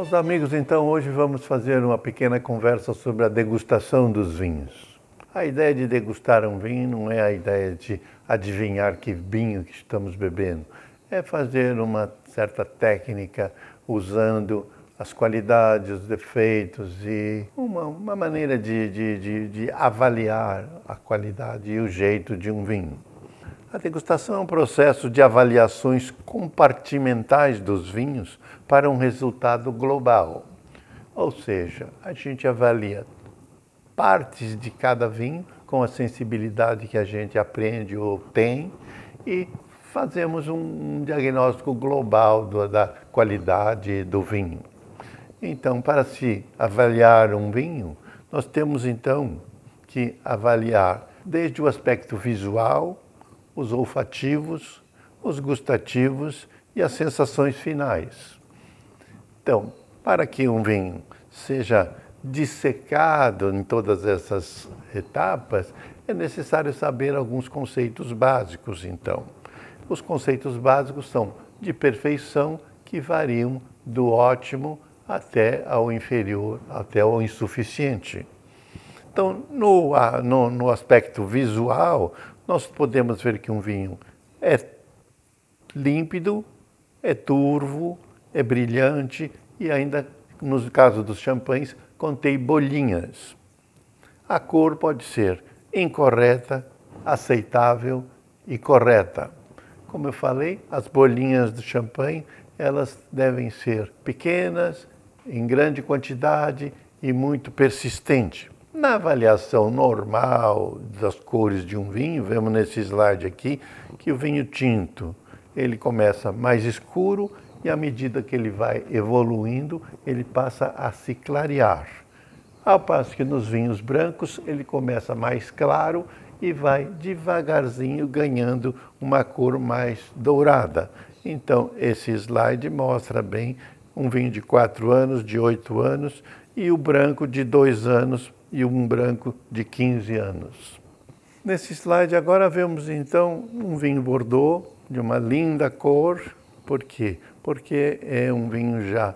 Meus amigos, então hoje vamos fazer uma pequena conversa sobre a degustação dos vinhos. A ideia de degustar um vinho não é a ideia de adivinhar que vinho que estamos bebendo. É fazer uma certa técnica usando as qualidades, os defeitos e uma maneira de avaliar a qualidade e o jeito de um vinho. A degustação é um processo de avaliações compartimentais dos vinhos para um resultado global. Ou seja, a gente avalia partes de cada vinho com a sensibilidade que a gente aprende ou tem e fazemos um diagnóstico global da qualidade do vinho. Então, para se avaliar um vinho, nós temos então que avaliar desde o aspecto visual, os olfativos, os gustativos e as sensações finais. Então, para que um vinho seja dissecado em todas essas etapas, é necessário saber alguns conceitos básicos, então. Os conceitos básicos são de perfeição, que variam do ótimo até ao inferior, até ao insuficiente. Então, no aspecto visual, nós podemos ver que um vinho é límpido, é turvo, é brilhante e ainda, no caso dos champanhes, contém bolinhas. A cor pode ser incorreta, aceitável e correta. Como eu falei, as bolinhas do champanhe, elas devem ser pequenas, em grande quantidade e muito persistente. Na avaliação normal das cores de um vinho, vemos nesse slide aqui que o vinho tinto, ele começa mais escuro e à medida que ele vai evoluindo, ele passa a se clarear. Ao passo que nos vinhos brancos, ele começa mais claro e vai devagarzinho ganhando uma cor mais dourada. Então, esse slide mostra bem um vinho de 4 anos, de 8 anos e o branco de 2 anos e um branco de 15 anos. Nesse slide agora vemos então um vinho Bordeaux de uma linda cor. Por quê? Porque é um vinho já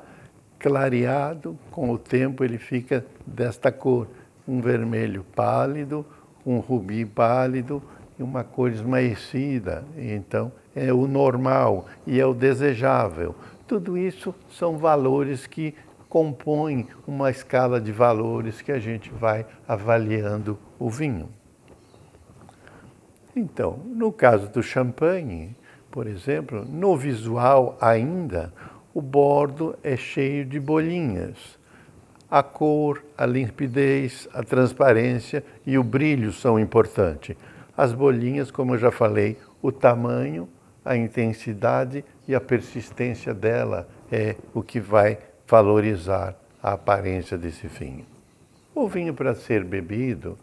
clareado, com o tempo ele fica desta cor, um vermelho pálido, um rubi pálido e uma cor esmaecida. Então é o normal e é o desejável. Tudo isso são valores que compõem uma escala de valores que a gente vai avaliando o vinho. Então, no caso do champanhe, por exemplo, no visual ainda, o bordo é cheio de bolinhas. A cor, a limpidez, a transparência e o brilho são importantes. As bolinhas, como eu já falei, o tamanho, a intensidade e a persistência dela é o que vai valorizar a aparência desse vinho. O vinho, para ser bebido,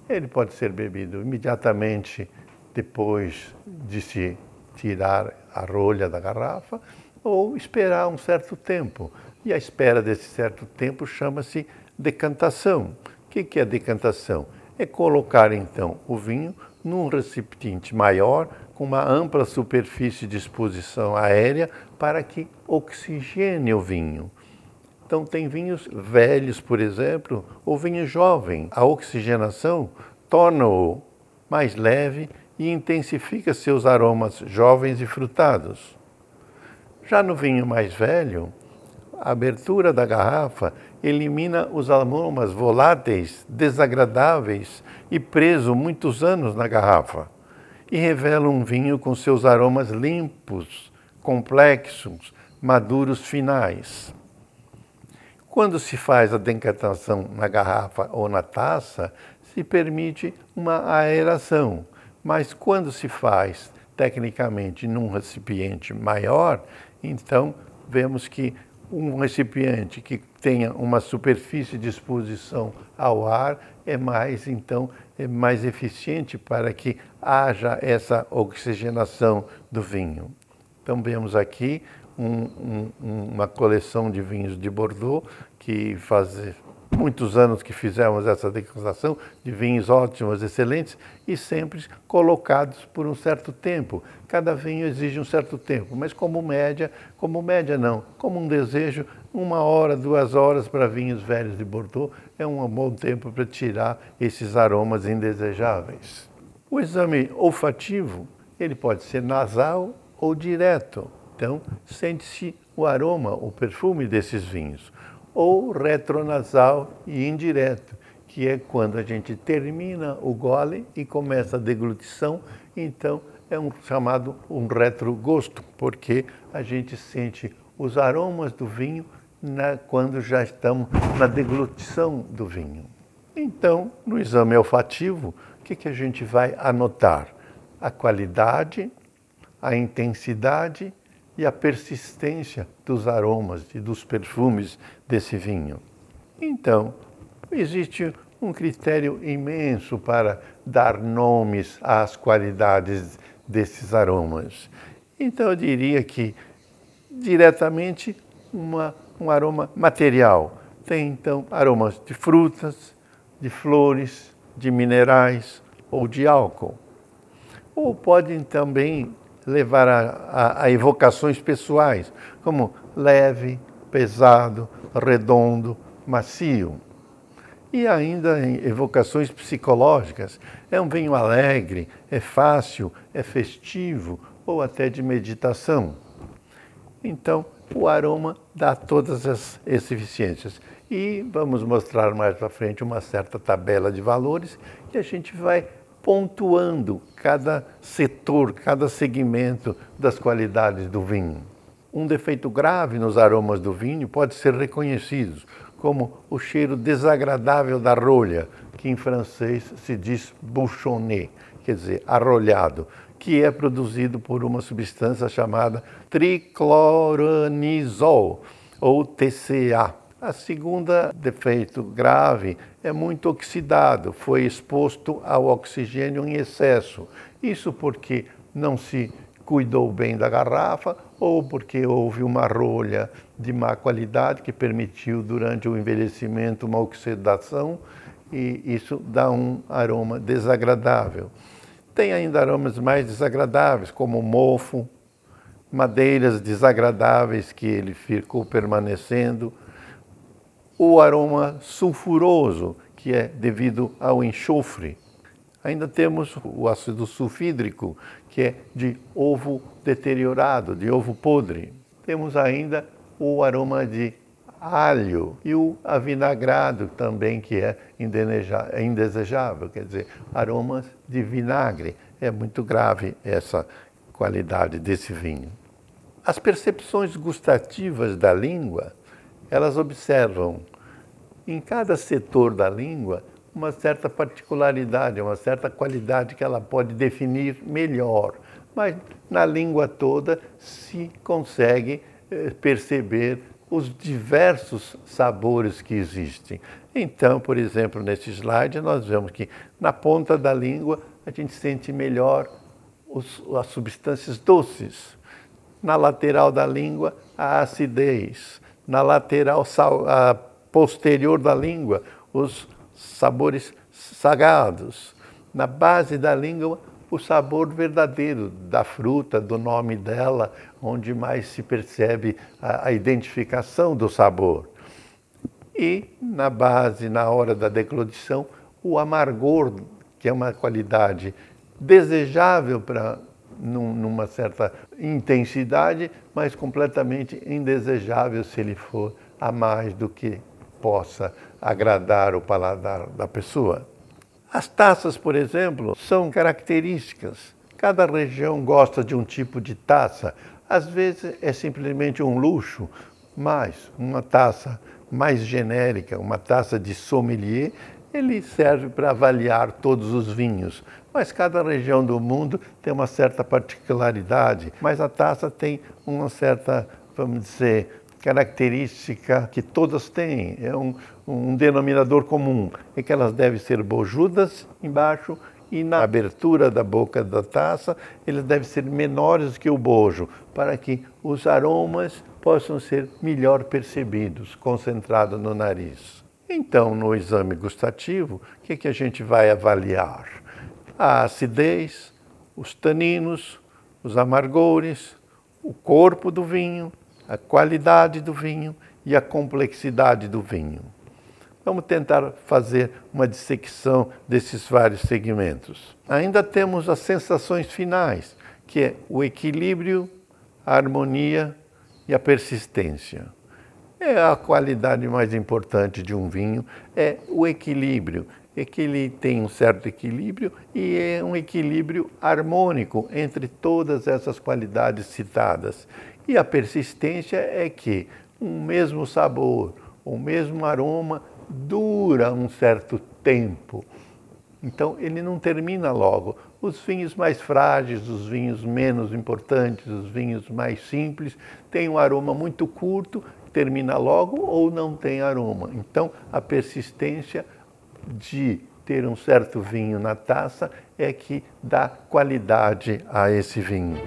ele pode ser bebido imediatamente depois de se tirar a rolha da garrafa ou esperar um certo tempo. E a espera desse certo tempo chama-se decantação. O que é decantação? É colocar então o vinho num recipiente maior, com uma ampla superfície de exposição aérea, para que oxigene o vinho. Então tem vinhos velhos, por exemplo, ou vinho jovem. A oxigenação torna-o mais leve e intensifica seus aromas jovens e frutados. Já no vinho mais velho, a abertura da garrafa elimina os aromas voláteis, desagradáveis e presos muitos anos na garrafa e revela um vinho com seus aromas limpos, complexos, maduros finais. Quando se faz a decantação na garrafa ou na taça, se permite uma aeração, mas quando se faz tecnicamente num recipiente maior, então vemos que um recipiente que tenha uma superfície de exposição ao ar é mais eficiente para que haja essa oxigenação do vinho. Então vemos aqui uma coleção de vinhos de Bordeaux que muitos anos que fizemos essa degustação de vinhos ótimos, excelentes e sempre colocados por um certo tempo. Cada vinho exige um certo tempo, mas como média não, como um desejo, 1 hora, 2 horas para vinhos velhos de Bordeaux é um bom tempo para tirar esses aromas indesejáveis. O exame olfativo, ele pode ser nasal ou direto. Então, sente-se o aroma, o perfume desses vinhos. Ou retronasal e indireto, que é quando a gente termina o gole e começa a deglutição, então é chamado um retrogosto, porque a gente sente os aromas do vinho quando já estamos na deglutição do vinho. Então, no exame olfativo, o que a gente vai anotar? A qualidade, a intensidade e a persistência dos aromas e dos perfumes desse vinho. Então, existe um critério imenso para dar nomes às qualidades desses aromas. Então, eu diria que, diretamente, um aroma material. Tem, então, aromas de frutas, de flores, de minerais ou de álcool. Ou podem também levar a evocações pessoais, como leve, pesado, redondo, macio. E ainda em evocações psicológicas. É um vinho alegre, é fácil, é festivo ou até de meditação. Então, o aroma dá todas as eficiências. E vamos mostrar mais para frente uma certa tabela de valores que a gente vai pontuando cada setor, cada segmento das qualidades do vinho. Um defeito grave nos aromas do vinho pode ser reconhecido, como o cheiro desagradável da rolha, que em francês se diz bouchonné, quer dizer, arrolhado, que é produzido por uma substância chamada tricloranisol, ou TCA. A segunda defeito grave é muito oxidado, foi exposto ao oxigênio em excesso. Isso porque não se cuidou bem da garrafa ou porque houve uma rolha de má qualidade que permitiu durante o envelhecimento uma oxidação e isso dá um aroma desagradável. Tem ainda aromas mais desagradáveis, como mofo, madeiras desagradáveis que ele ficou permanecendo, o aroma sulfuroso, que é devido ao enxofre. Ainda temos o ácido sulfídrico, que é de ovo deteriorado, de ovo podre. Temos ainda o aroma de alho e o avinagrado também, que é indesejável, quer dizer, aromas de vinagre. É muito grave essa qualidade desse vinho. As percepções gustativas da língua, elas observam em cada setor da língua uma certa particularidade, uma certa qualidade que ela pode definir melhor. Mas na língua toda se consegue perceber os diversos sabores que existem. Então, por exemplo, nesse slide nós vemos que na ponta da língua a gente sente melhor as substâncias doces. Na lateral da língua, a acidez. Na lateral posterior da língua, os sabores salgados. Na base da língua, o sabor verdadeiro da fruta, do nome dela, onde mais se percebe a identificação do sabor. E na base, na hora da deglutição, o amargor, que é uma qualidade desejável para numa certa intensidade, mas completamente indesejável se ele for a mais do que possa agradar o paladar da pessoa. As taças, por exemplo, são características. Cada região gosta de um tipo de taça. Às vezes é simplesmente um luxo, mas uma taça mais genérica, uma taça de sommelier, ele serve para avaliar todos os vinhos. Mas cada região do mundo tem uma certa particularidade, mas a taça tem uma certa, vamos dizer, característica que todas têm, é um denominador comum, é que elas devem ser bojudas embaixo e na abertura da boca da taça eles devem ser menores que o bojo, para que os aromas possam ser melhor percebidos, concentrados no nariz. Então, no exame gustativo, o que a gente vai avaliar? A acidez, os taninos, os amargores, o corpo do vinho, a qualidade do vinho e a complexidade do vinho. Vamos tentar fazer uma dissecção desses vários segmentos. Ainda temos as sensações finais, que é o equilíbrio, a harmonia e a persistência. É a qualidade mais importante de um vinho, é o equilíbrio. É que ele tem um certo equilíbrio e é um equilíbrio harmônico entre todas essas qualidades citadas. E a persistência é que um mesmo sabor, o mesmo aroma dura um certo tempo. Então ele não termina logo. Os vinhos mais frágeis, os vinhos menos importantes, os vinhos mais simples, têm um aroma muito curto, termina logo ou não tem aroma. Então a persistência de ter um certo vinho na taça é que dá qualidade a esse vinho.